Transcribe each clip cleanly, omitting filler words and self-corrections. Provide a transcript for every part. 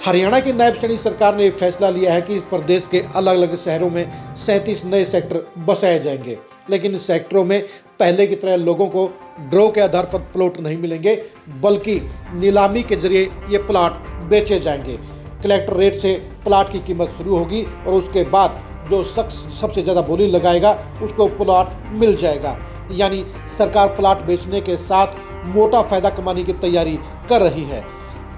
हरियाणा की नायब सैनी सरकार ने फैसला लिया है कि प्रदेश के अलग अलग शहरों में 37 नए सेक्टर बसाए जाएंगे, लेकिन इस सेक्टरों में पहले की तरह लोगों को ड्रॉ के आधार पर प्लॉट नहीं मिलेंगे, बल्कि नीलामी के जरिए ये प्लाट बेचे जाएंगे। कलेक्टर रेट से प्लाट की कीमत शुरू होगी और उसके बाद जो शख्स सबसे ज़्यादा बोली लगाएगा उसको प्लाट मिल जाएगा। यानी सरकार प्लाट बेचने के साथ मोटा फायदा कमाने की तैयारी कर रही है।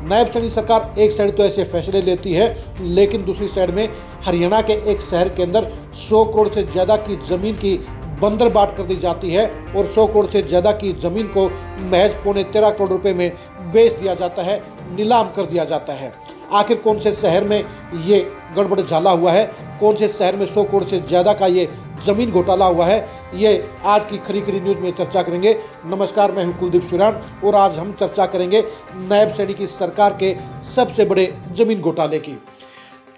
नायब सैनी सरकार एक साइड तो ऐसे फैसले लेती है, लेकिन दूसरी साइड में हरियाणा के एक शहर के अंदर 100 करोड़ से ज़्यादा की ज़मीन की बंदरबाट कर दी जाती है और 100 करोड़ से ज़्यादा की ज़मीन को महज 13.25 करोड़ रुपए में बेच दिया जाता है, नीलाम कर दिया जाता है। आखिर कौन से शहर में ये गड़बड़ झाला हुआ है, कौन से शहर में 100 करोड़ से ज़्यादा का ये ज़मीन घोटाला हुआ है, ये आज की खरी खरी न्यूज़ में चर्चा करेंगे। नमस्कार, मैं हूं कुलदीप शिरान और आज हम चर्चा करेंगे नायब सैनी की सरकार के सबसे बड़े ज़मीन घोटाले की।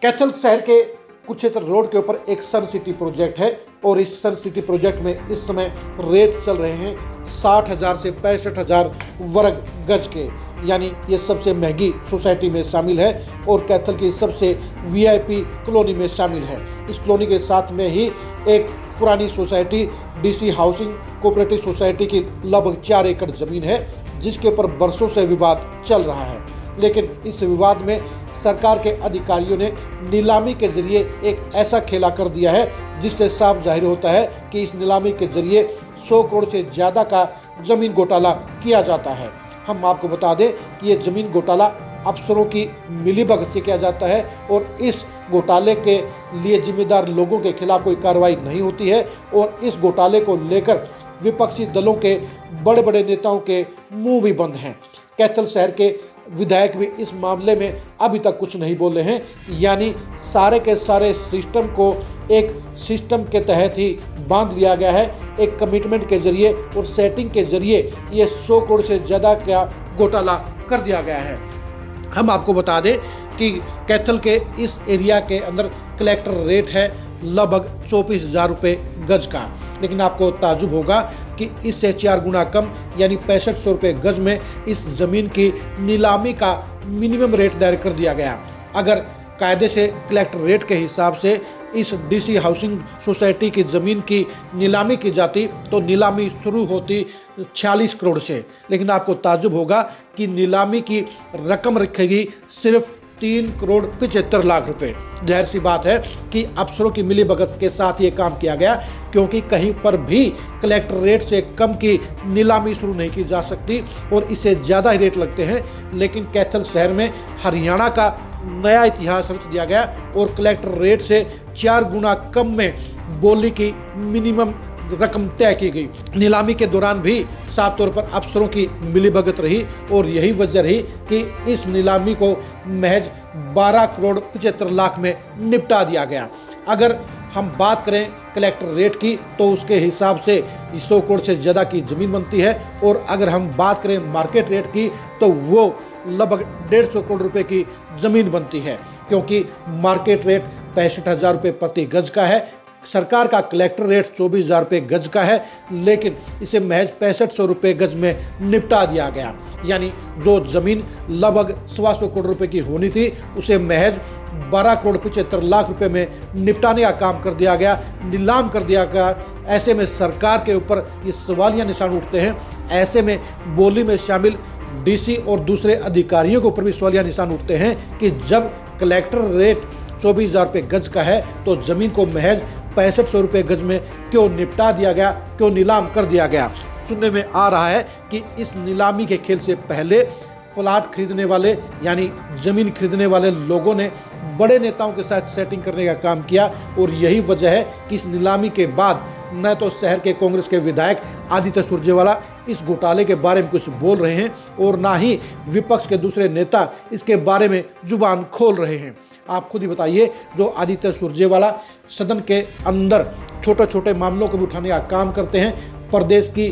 कैथल शहर के कुरुक्षेत्र रोड के ऊपर एक सन सिटी प्रोजेक्ट है और इस सन सिटी प्रोजेक्ट में इस समय रेट चल रहे हैं 60,000 से 65,000 वर्ग गज के, यानी ये सबसे महंगी सोसाइटी में शामिल है और कैथल की सबसे वीआईपी कॉलोनी में शामिल है। इस कॉलोनी के साथ में ही एक पुरानी society DC housing cooperative society की लगभग 4 एकड़ ज़मीन है, जिसके ऊपर बरसों से विवाद चल रहा है। लेकिन इस विवाद में सरकार के अधिकारियों ने नीलामी के जरिए एक ऐसा खेला कर दिया है जिससे साफ जाहिर होता है कि इस नीलामी के जरिए 100 करोड़ से ज़्यादा का ज़मीन घोटाला किया जाता है। हम आपको बता दें कि ये ज़मीन घोटाला अफसरों की मिलीभगत से किया जाता है और इस घोटाले के लिए जिम्मेदार लोगों के खिलाफ कोई कार्रवाई नहीं होती है और इस घोटाले को लेकर विपक्षी दलों के बड़े बड़े नेताओं के मुंह भी बंद हैं। कैथल शहर के विधायक भी इस मामले में अभी तक कुछ नहीं बोले हैं, यानी सारे के सारे सिस्टम को एक सिस्टम के तहत ही बांध लिया गया है, एक कमिटमेंट के जरिए और सेटिंग के जरिए ये 100 करोड़ से ज़्यादा का घोटाला कर दिया गया है। हम आपको बता दें कि कैथल के इस एरिया के अंदर कलेक्टर रेट है लगभग 24,000 रुपये गज का, लेकिन आपको ताजुब होगा कि इससे 4 गुना कम यानी 6500 रुपये गज में इस ज़मीन की नीलामी का मिनिमम रेट दायर कर दिया गया। अगर कायदे से कलेक्टर रेट के हिसाब से इस डीसी हाउसिंग सोसाइटी की ज़मीन की नीलामी की जाती तो नीलामी शुरू होती 46 करोड़ से, लेकिन आपको ताजुब होगा कि नीलामी की रकम रखेगी सिर्फ 3 करोड़ 75 लाख रुपए। जाहिर सी बात है कि अफसरों की मिलीभगत के साथ ये काम किया गया, क्योंकि कहीं पर भी कलेक्टर रेट से कम की नीलामी शुरू नहीं की जा सकती और इससे ज़्यादा ही रेट लगते हैं। लेकिन कैथल शहर में हरियाणा का नया इतिहास रच दिया गया और कलेक्टर रेट से 4 गुना कम में बोली की मिनिमम रकम तय की गई। नीलामी के दौरान भी साफ तौर पर अफसरों की मिलीभगत रही और यही वजह रही कि इस नीलामी को महज 12 करोड़ 75 लाख में निपटा दिया गया। अगर हम बात करें कलेक्टर रेट की तो उसके हिसाब से 100 करोड़ से ज़्यादा की ज़मीन बनती है और अगर हम बात करें मार्केट रेट की तो वो लगभग 150 करोड़ रुपए की ज़मीन बनती है, क्योंकि मार्केट रेट 65,000 रुपये प्रति गज का है। सरकार का कलेक्टर रेट 24,000 रुपये गज का है, लेकिन इसे महज 6500 रुपये गज में निपटा दिया गया। यानी जो ज़मीन लगभग 125 करोड़ रुपए की होनी थी उसे महज 12 करोड़ 75 लाख रुपए में निपटाने का काम कर दिया गया, नीलाम कर दिया गया। ऐसे में सरकार के ऊपर ये सवालिया निशान उठते हैं। ऐसे में बोली में शामिल डीसी और दूसरे अधिकारियों के ऊपर भी सवालिया निशान उठते हैं कि जब कलेक्टर रेट 24,000 रुपये गज का है तो ज़मीन को महज 6500 रुपये गज में क्यों निपटा दिया गया, क्यों नीलाम कर दिया गया। सुनने में आ रहा है कि इस नीलामी के खेल से पहले प्लाट खरीदने वाले यानी ज़मीन खरीदने वाले लोगों ने बड़े नेताओं के साथ सेटिंग करने का काम किया और यही वजह है कि इस नीलामी के बाद न तो शहर के कांग्रेस के विधायक आदित्य सुरजेवाला इस घोटाले के बारे में कुछ बोल रहे हैं और ना ही विपक्ष के दूसरे नेता इसके बारे में जुबान खोल रहे हैं। आप खुद ही बताइए, जो आदित्य सुरजेवाला सदन के अंदर छोटे छोटे मामलों को भी उठाने का काम करते हैं, प्रदेश की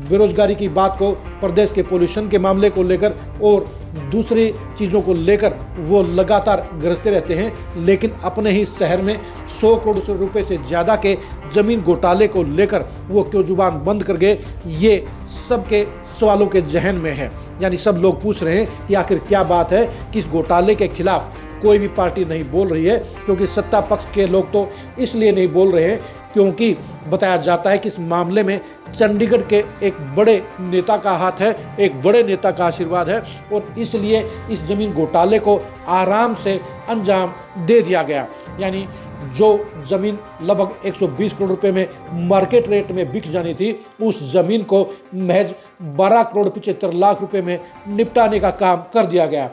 बेरोजगारी की बात को, प्रदेश के पोल्यूशन के मामले को लेकर और दूसरी चीज़ों को लेकर वो लगातार गरजते रहते हैं, लेकिन अपने ही शहर में 100 करोड़ रुपए से ज़्यादा के ज़मीन घोटाले को लेकर वो क्यों जुबान बंद कर गए, ये सबके सवालों के जहन में है। यानी सब लोग पूछ रहे हैं कि आखिर क्या बात है कि इस घोटाले के खिलाफ कोई भी पार्टी नहीं बोल रही है, क्योंकि सत्ता पक्ष के लोग तो इसलिए नहीं बोल रहे हैं क्योंकि बताया जाता है कि इस मामले में चंडीगढ़ के एक बड़े नेता का हाथ है, एक बड़े नेता का आशीर्वाद है, और इसलिए इस जमीन घोटाले को आराम से अंजाम दे दिया गया। यानी जो जमीन लगभग 120 करोड़ रुपए में मार्केट रेट में बिक जानी थी, उस जमीन को महज 12 करोड़ 75 लाख रुपए में निपटाने का काम कर दिया गया।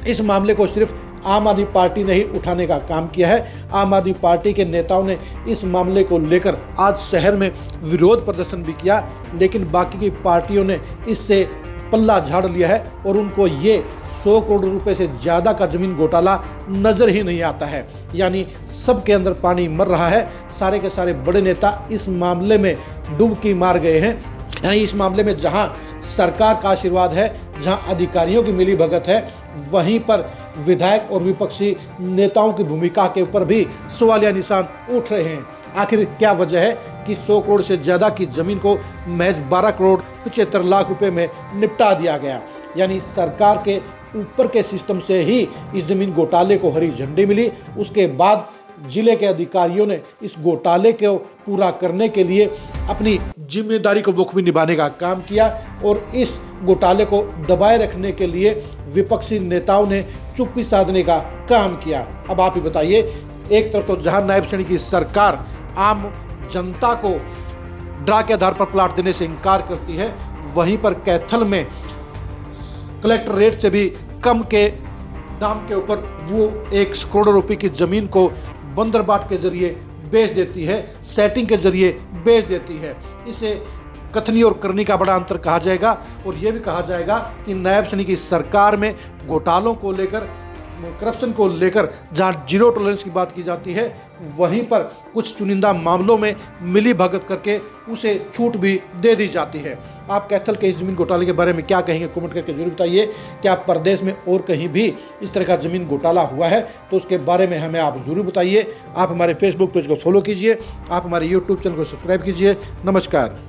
इस मामले को सिर्फ आम आदमी पार्टी ने ही उठाने का काम किया है। आम आदमी पार्टी के नेताओं ने इस मामले को लेकर आज शहर में विरोध प्रदर्शन भी किया, लेकिन बाकी की पार्टियों ने इससे पल्ला झाड़ लिया है और उनको ये 100 करोड़ रुपए से ज़्यादा का जमीन घोटाला नज़र ही नहीं आता है। यानी सबके अंदर पानी मर रहा है। सारे के सारे बड़े नेता इस मामले में डुबकी मार गए हैं। यानी इस मामले में जहां सरकार का आशीर्वाद है, जहां अधिकारियों की मिली भगत है, वहीं पर विधायक और विपक्षी नेताओं की भूमिका के ऊपर भी सवालिया निशान उठ रहे हैं। आखिर क्या वजह है कि 100 करोड़ से ज़्यादा की ज़मीन को महज 12 करोड़ 75 लाख रुपए में निपटा दिया गया। यानी सरकार के ऊपर के सिस्टम से ही इस ज़मीन घोटाले को हरी झंडी मिली। उसके बाद जिले के अधिकारियों ने इस घोटाले को पूरा करने के लिए अपनी जिम्मेदारी को बखूबी निभाने का काम किया और इस घोटाले को दबाए रखने के लिए विपक्षी नेताओं ने चुप्पी साधने का काम किया। अब आप ही बताइए, एक तरफ तो जहां नायब श्रेणी की सरकार आम जनता को ड्रा के आधार पर प्लाट देने से इनकार करती है, वहीं पर कैथल में कलेक्टर रेट से भी कम के दाम के ऊपर वो 1 करोड़ रुपए की जमीन को बंदरबाट के जरिए बेच देती है, सेटिंग के जरिए बेच देती है। इसे कथनी और करनी का बड़ा अंतर कहा जाएगा। और यह भी कहा जाएगा कि नायब श्रेणी की सरकार में घोटालों को लेकर, करप्शन को लेकर जहां जीरो टॉलरेंस की बात की जाती है, वहीं पर कुछ चुनिंदा मामलों में मिली भगत करके उसे छूट भी दे दी जाती है। आप कैथल के इस जमीन घोटाले के बारे में क्या कहेंगे, कमेंट करके जरूर बताइए। क्या प्रदेश में और कहीं भी इस तरह का जमीन घोटाला हुआ है तो उसके बारे में हमें आप जरूर बताइए। आप हमारे फेसबुक पेज को फॉलो कीजिए, आप हमारे यूट्यूब चैनल को सब्सक्राइब कीजिए। नमस्कार।